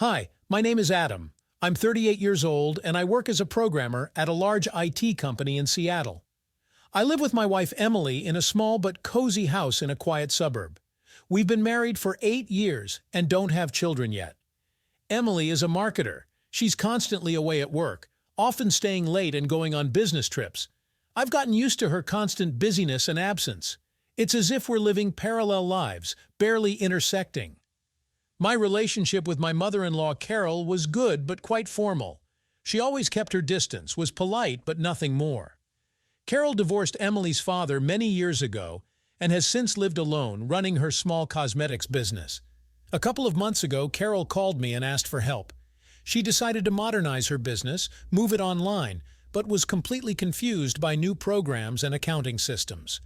Hi, my name is Adam. I'm 38 years old and I work as a programmer at a large IT company in Seattle. I live with my wife Emily in a small but cozy house in a quiet suburb. We've been married for 8 years and don't have children yet. Emily is a marketer. She's constantly away at work, often staying late and going on business trips. I've gotten used to her constant busyness and absence. It's as if we're living parallel lives, barely intersecting. My relationship with my mother-in-law Carol was good but quite formal. She always kept her distance, was polite but nothing more. Carol divorced Emily's father many years ago and has since lived alone, running her small cosmetics business. A couple of months ago, Carol called me and asked for help. She decided to modernize her business, move it online, but was completely confused by new programs and accounting systems.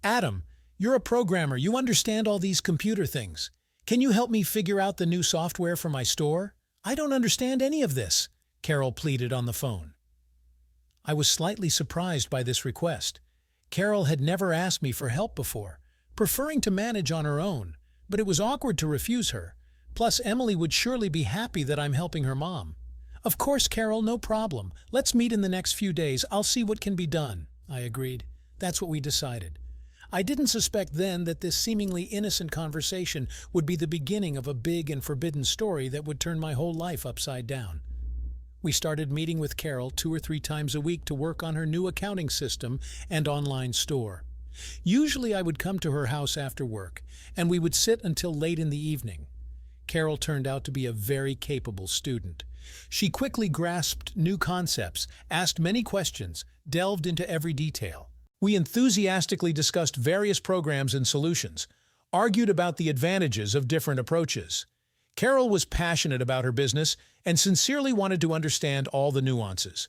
Adam, you're a programmer. You understand all these computer things. Can you help me figure out the new software for my store? I don't understand any of this, Carol pleaded on the phone. I was slightly surprised by this request. Carol had never asked me for help before, preferring to manage on her own, but it was awkward to refuse her. Plus, Emily would surely be happy that I'm helping her mom. Of course, Carol, no problem. Let's meet in the next few days. I'll see what can be done, I agreed. That's what we decided. I didn't suspect then that this seemingly innocent conversation would be the beginning of a big and forbidden story that would turn my whole life upside down. We started meeting with Carol 2 or 3 times a week to work on her new accounting system and online store. Usually I would come to her house after work, and we would sit until late in the evening. Carol turned out to be a very capable student. She quickly grasped new concepts, asked many questions, delved into every detail. We enthusiastically discussed various programs and solutions, argued about the advantages of different approaches. Carol was passionate about her business and sincerely wanted to understand all the nuances.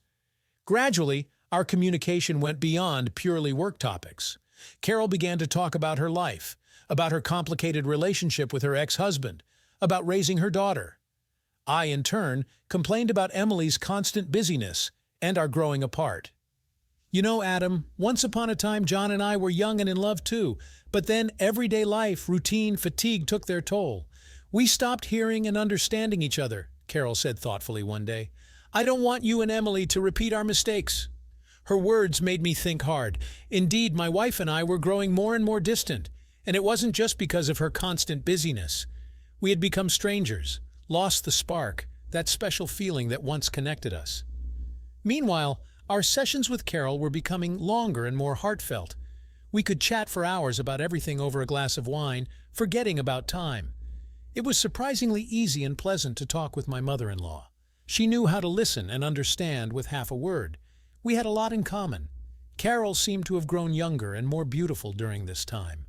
Gradually, our communication went beyond purely work topics. Carol began to talk about her life, about her complicated relationship with her ex-husband, about raising her daughter. I, in turn, complained about Emily's constant busyness and our growing apart. You know, Adam, once upon a time John and I were young and in love too, but then everyday life, routine, fatigue took their toll. We stopped hearing and understanding each other, Carol said thoughtfully one day. I don't want you and Emily to repeat our mistakes. Her words made me think hard. Indeed, my wife and I were growing more and more distant, and it wasn't just because of her constant busyness. We had become strangers, lost the spark, that special feeling that once connected us. Meanwhile, our sessions with Carol were becoming longer and more heartfelt. We could chat for hours about everything over a glass of wine, forgetting about time. It was surprisingly easy and pleasant to talk with my mother-in-law. She knew how to listen and understand with half a word. We had a lot in common. Carol seemed to have grown younger and more beautiful during this time.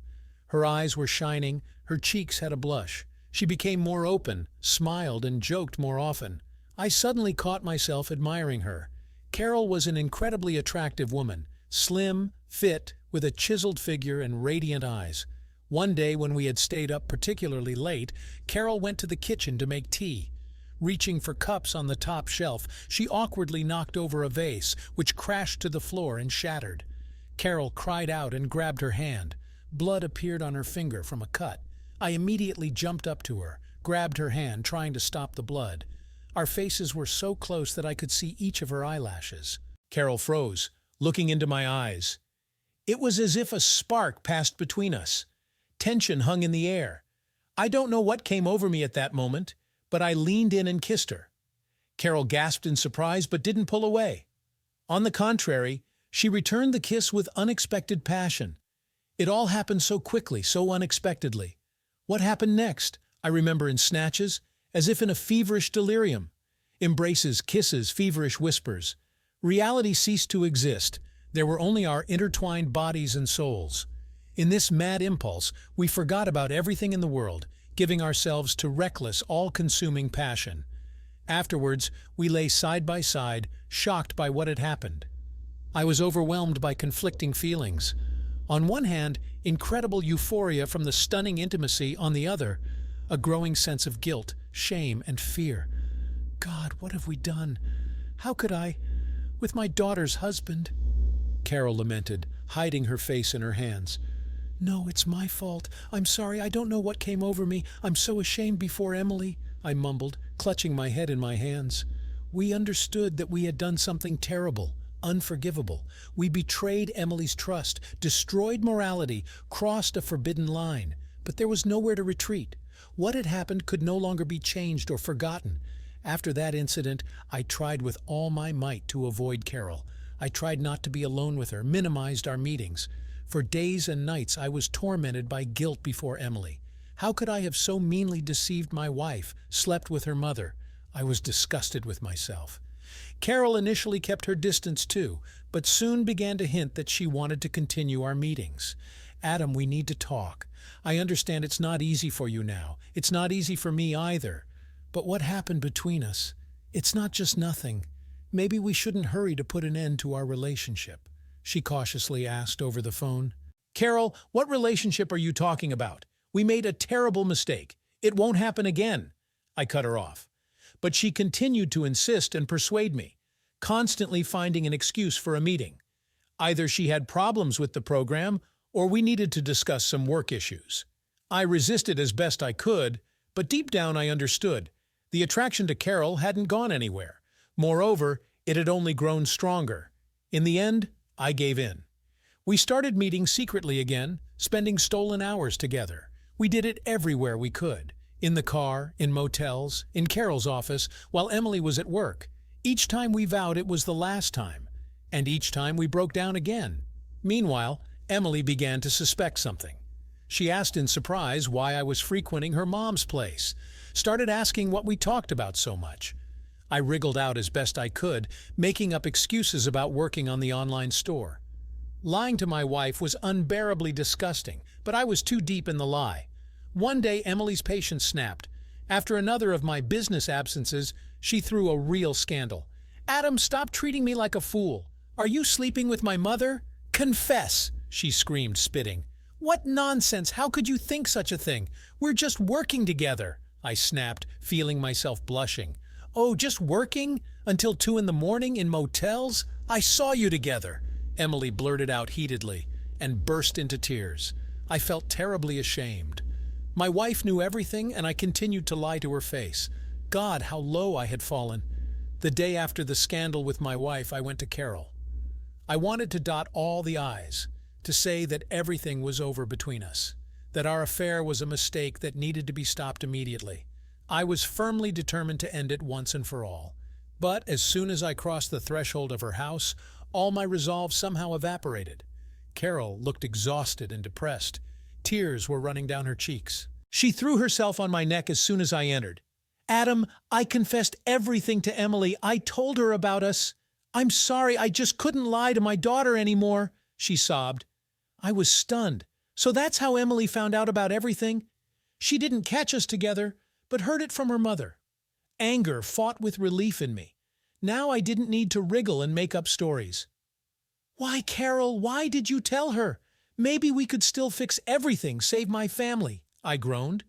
Her eyes were shining, her cheeks had a blush. She became more open, smiled, and joked more often. I suddenly caught myself admiring her. Carol was an incredibly attractive woman, slim, fit, with a chiseled figure and radiant eyes. One day when we had stayed up particularly late, Carol went to the kitchen to make tea. Reaching for cups on the top shelf, she awkwardly knocked over a vase, which crashed to the floor and shattered. Carol cried out and grabbed her hand. Blood appeared on her finger from a cut. I immediately jumped up to her, grabbed her hand, trying to stop the blood. Our faces were so close that I could see each of her eyelashes. Carol froze, looking into my eyes. It was as if a spark passed between us. Tension hung in the air. I don't know what came over me at that moment, but I leaned in and kissed her. Carol gasped in surprise but didn't pull away. On the contrary, she returned the kiss with unexpected passion. It all happened so quickly, so unexpectedly. What happened next? I remember in snatches, as if in a feverish delirium. Embraces, kisses, feverish whispers. Reality ceased to exist. There were only our intertwined bodies and souls. In this mad impulse, we forgot about everything in the world, giving ourselves to reckless, all-consuming passion. Afterwards, we lay side by side, shocked by what had happened. I was overwhelmed by conflicting feelings. On one hand, incredible euphoria from the stunning intimacy; on the other, a growing sense of guilt, shame, and fear. God, what have we done? How could I, with my daughter's husband? Carol lamented, hiding her face in her hands. No, it's my fault. I'm sorry. I don't know what came over me. I'm so ashamed before Emily, I mumbled, clutching my head in my hands. We understood that we had done something terrible, unforgivable. We betrayed Emily's trust, destroyed morality, crossed a forbidden line. But there was nowhere to retreat. What had happened could no longer be changed or forgotten. After that incident, I tried with all my might to avoid Carol. I tried not to be alone with her, minimized our meetings. For days and nights I was tormented by guilt before Emily. How could I have so meanly deceived my wife, slept with her mother? I was disgusted with myself. Carol initially kept her distance too, but soon began to hint that she wanted to continue our meetings. Adam, we need to talk. I understand it's not easy for you now. It's not easy for me either. But what happened between us? It's not just nothing. Maybe we shouldn't hurry to put an end to our relationship, she cautiously asked over the phone. Carol, what relationship are you talking about? We made a terrible mistake. It won't happen again. I cut her off. But she continued to insist and persuade me, constantly finding an excuse for a meeting. Either she had problems with the program, or we needed to discuss some work issues. I resisted as best I could, but deep down I understood. The attraction to Carol hadn't gone anywhere. Moreover, it had only grown stronger. In the end, I gave in. We started meeting secretly again, spending stolen hours together. We did it everywhere we could. In the car, in motels, in Carol's office, while Emily was at work. Each time we vowed it was the last time. And each time we broke down again. Meanwhile, Emily began to suspect something. She asked in surprise why I was frequenting her mom's place, started asking what we talked about so much. I wriggled out as best I could, making up excuses about working on the online store. Lying to my wife was unbearably disgusting, but I was too deep in the lie. One day Emily's patience snapped. After another of my business absences, she threw a real scandal. Adam, stop treating me like a fool. Are you sleeping with my mother? Confess, she screamed, spitting. What nonsense! How could you think such a thing? We're just working together, I snapped, feeling myself blushing. Oh, just working? Until 2 in the morning in motels? I saw you together, Emily blurted out heatedly, and burst into tears. I felt terribly ashamed. My wife knew everything, and I continued to lie to her face. God, how low I had fallen. The day after the scandal with my wife, I went to Carol. I wanted to dot all the I's, to say that everything was over between us, that our affair was a mistake that needed to be stopped immediately. I was firmly determined to end it once and for all. But as soon as I crossed the threshold of her house, all my resolve somehow evaporated. Carol looked exhausted and depressed. Tears were running down her cheeks. She threw herself on my neck as soon as I entered. Adam, I confessed everything to Emily. I told her about us. I'm sorry, I just couldn't lie to my daughter anymore, she sobbed. I was stunned. So that's how Emily found out about everything? She didn't catch us together, but heard it from her mother. Anger fought with relief in me. Now I didn't need to wriggle and make up stories. Why, Carol, why did you tell her? Maybe we could still fix everything, save my family, I groaned.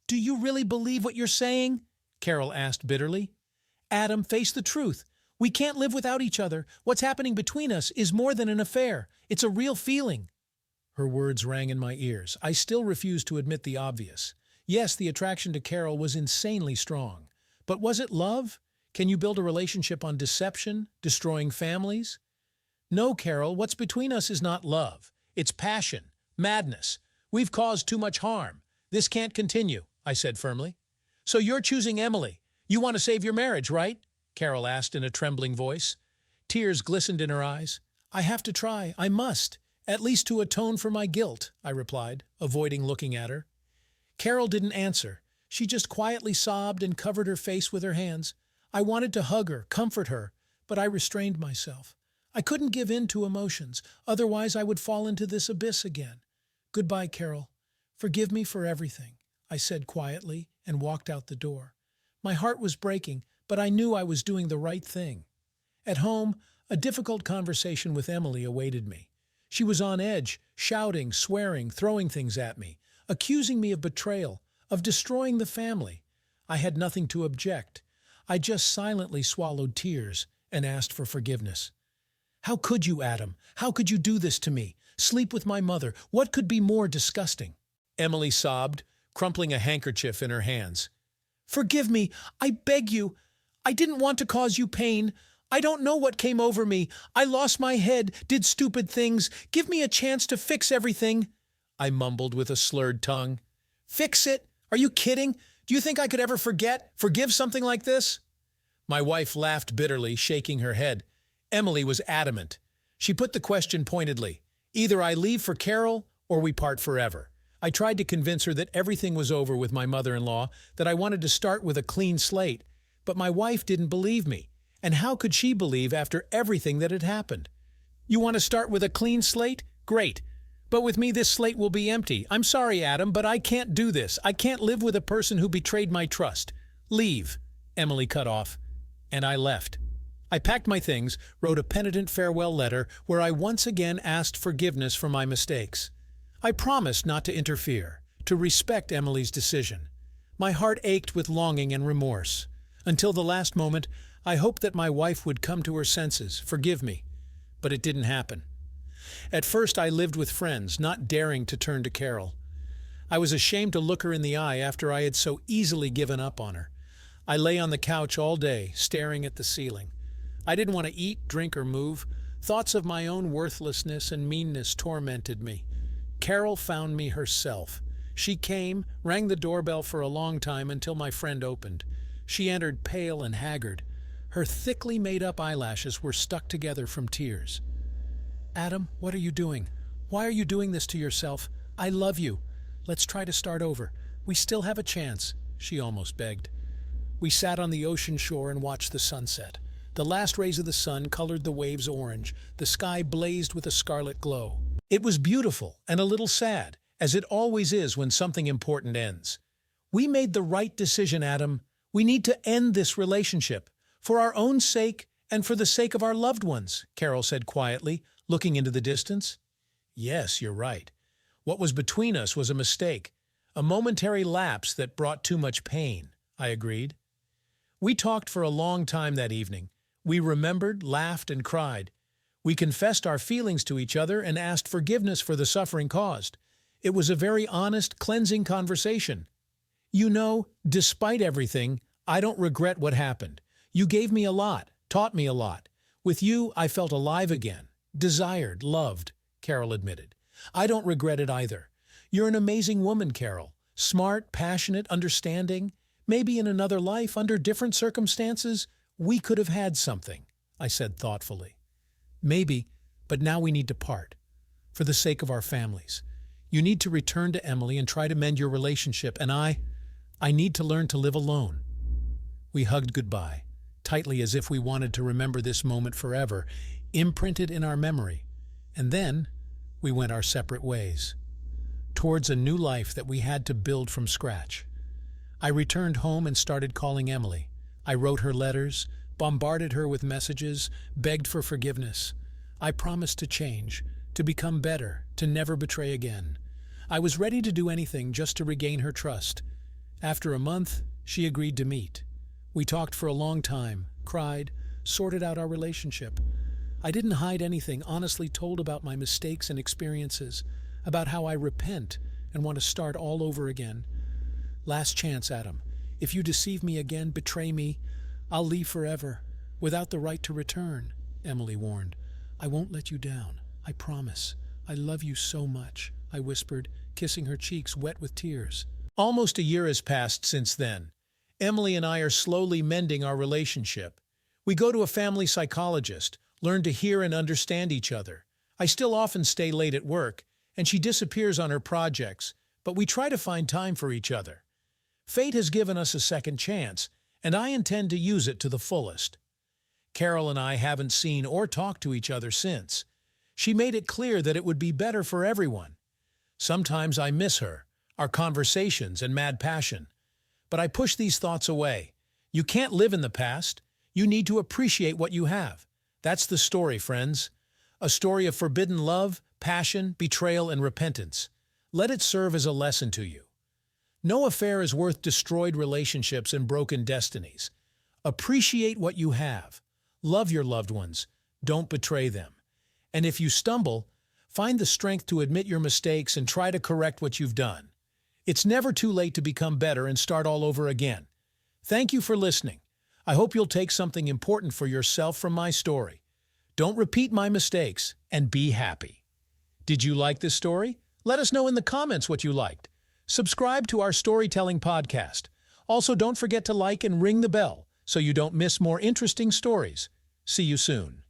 Do you really believe what you're saying? Carol asked bitterly. Adam, face the truth. We can't live without each other. What's happening between us is more than an affair. It's a real feeling. Her words rang in my ears. I still refused to admit the obvious. Yes, the attraction to Carol was insanely strong. But was it love? Can you build a relationship on deception, destroying families? No, Carol, what's between us is not love. It's passion, madness. We've caused too much harm. This can't continue, I said firmly. So you're choosing Emily. You want to save your marriage, right? Carol asked in a trembling voice. Tears glistened in her eyes. I have to try. I must. At least to atone for my guilt, I replied, avoiding looking at her. Carol didn't answer. She just quietly sobbed and covered her face with her hands. I wanted to hug her, comfort her, but I restrained myself. I couldn't give in to emotions, otherwise I would fall into this abyss again. Goodbye, Carol. Forgive me for everything, I said quietly and walked out the door. My heart was breaking, but I knew I was doing the right thing. At home, a difficult conversation with Emily awaited me. She was on edge, shouting, swearing, throwing things at me, accusing me of betrayal, of destroying the family. I had nothing to object. I just silently swallowed tears and asked for forgiveness. How could you, Adam? How could you do this to me? Sleep with my mother? What could be more disgusting? Emily sobbed, crumpling a handkerchief in her hands. Forgive me, I beg you. I didn't want to cause you pain. I don't know what came over me. I lost my head, did stupid things. Give me a chance to fix everything, I mumbled with a slurred tongue. Fix it? Are you kidding? Do you think I could ever forgive something like this? My wife laughed bitterly, shaking her head. Emily was adamant. She put the question pointedly. Either I leave for Carol or we part forever. I tried to convince her that everything was over with my mother-in-law, that I wanted to start with a clean slate. But my wife didn't believe me. And how could she believe after everything that had happened? You want to start with a clean slate? Great. But with me this slate will be empty. I'm sorry, Adam, but I can't do this. I can't live with a person who betrayed my trust. Leave, Emily cut off. And I left. I packed my things, wrote a penitent farewell letter where I once again asked forgiveness for my mistakes. I promised not to interfere, to respect Emily's decision. My heart ached with longing and remorse. Until the last moment, I hoped that my wife would come to her senses, forgive me. But it didn't happen. At first I lived with friends, not daring to turn to Carol. I was ashamed to look her in the eye after I had so easily given up on her. I lay on the couch all day, staring at the ceiling. I didn't want to eat, drink, or move. Thoughts of my own worthlessness and meanness tormented me. Carol found me herself. She came, rang the doorbell for a long time until my friend opened. She entered pale and haggard. Her thickly made-up eyelashes were stuck together from tears. Adam, what are you doing? Why are you doing this to yourself? I love you. Let's try to start over. We still have a chance, she almost begged. We sat on the ocean shore and watched the sunset. The last rays of the sun colored the waves orange. The sky blazed with a scarlet glow. It was beautiful and a little sad, as it always is when something important ends. We made the right decision, Adam. We need to end this relationship. For our own sake and for the sake of our loved ones, Carol said quietly, looking into the distance. Yes, you're right. What was between us was a mistake, a momentary lapse that brought too much pain, I agreed. We talked for a long time that evening. We remembered, laughed, and cried. We confessed our feelings to each other and asked forgiveness for the suffering caused. It was a very honest, cleansing conversation. You know, despite everything, I don't regret what happened. You gave me a lot, taught me a lot. With you, I felt alive again, desired, loved, Carol admitted. I don't regret it either. You're an amazing woman, Carol. Smart, passionate, understanding. Maybe in another life, under different circumstances, we could have had something, I said thoughtfully. Maybe, but now we need to part. For the sake of our families. You need to return to Emily and try to mend your relationship, and I need to learn to live alone. We hugged goodbye, tightly as if we wanted to remember this moment forever, imprinted in our memory. And then we went our separate ways, towards a new life that we had to build from scratch. I returned home and started calling Emily. I wrote her letters, bombarded her with messages, begged for forgiveness. I promised to change, to become better, to never betray again. I was ready to do anything just to regain her trust. After a month, she agreed to meet. We talked for a long time, cried, sorted out our relationship. I didn't hide anything, honestly told about my mistakes and experiences, about how I repent and want to start all over again. Last chance, Adam. If you deceive me again, betray me, I'll leave forever, without the right to return, Emily warned. I won't let you down, I promise. I love you so much, I whispered, kissing her cheeks wet with tears. Almost a year has passed since then. Emily and I are slowly mending our relationship. We go to a family psychologist, learn to hear and understand each other. I still often stay late at work, and she disappears on her projects, but we try to find time for each other. Fate has given us a second chance, and I intend to use it to the fullest. Carol and I haven't seen or talked to each other since. She made it clear that it would be better for everyone. Sometimes I miss her, our conversations and mad passion. But I push these thoughts away. You can't live in the past. You need to appreciate what you have. That's the story, friends. A story of forbidden love, passion, betrayal, and repentance. Let it serve as a lesson to you. No affair is worth destroyed relationships and broken destinies. Appreciate what you have. Love your loved ones. Don't betray them. And if you stumble, find the strength to admit your mistakes and try to correct what you've done. It's never too late to become better and start all over again. Thank you for listening. I hope you'll take something important for yourself from my story. Don't repeat my mistakes and be happy. Did you like this story? Let us know in the comments what you liked. Subscribe to our storytelling podcast. Also, don't forget to like and ring the bell so you don't miss more interesting stories. See you soon.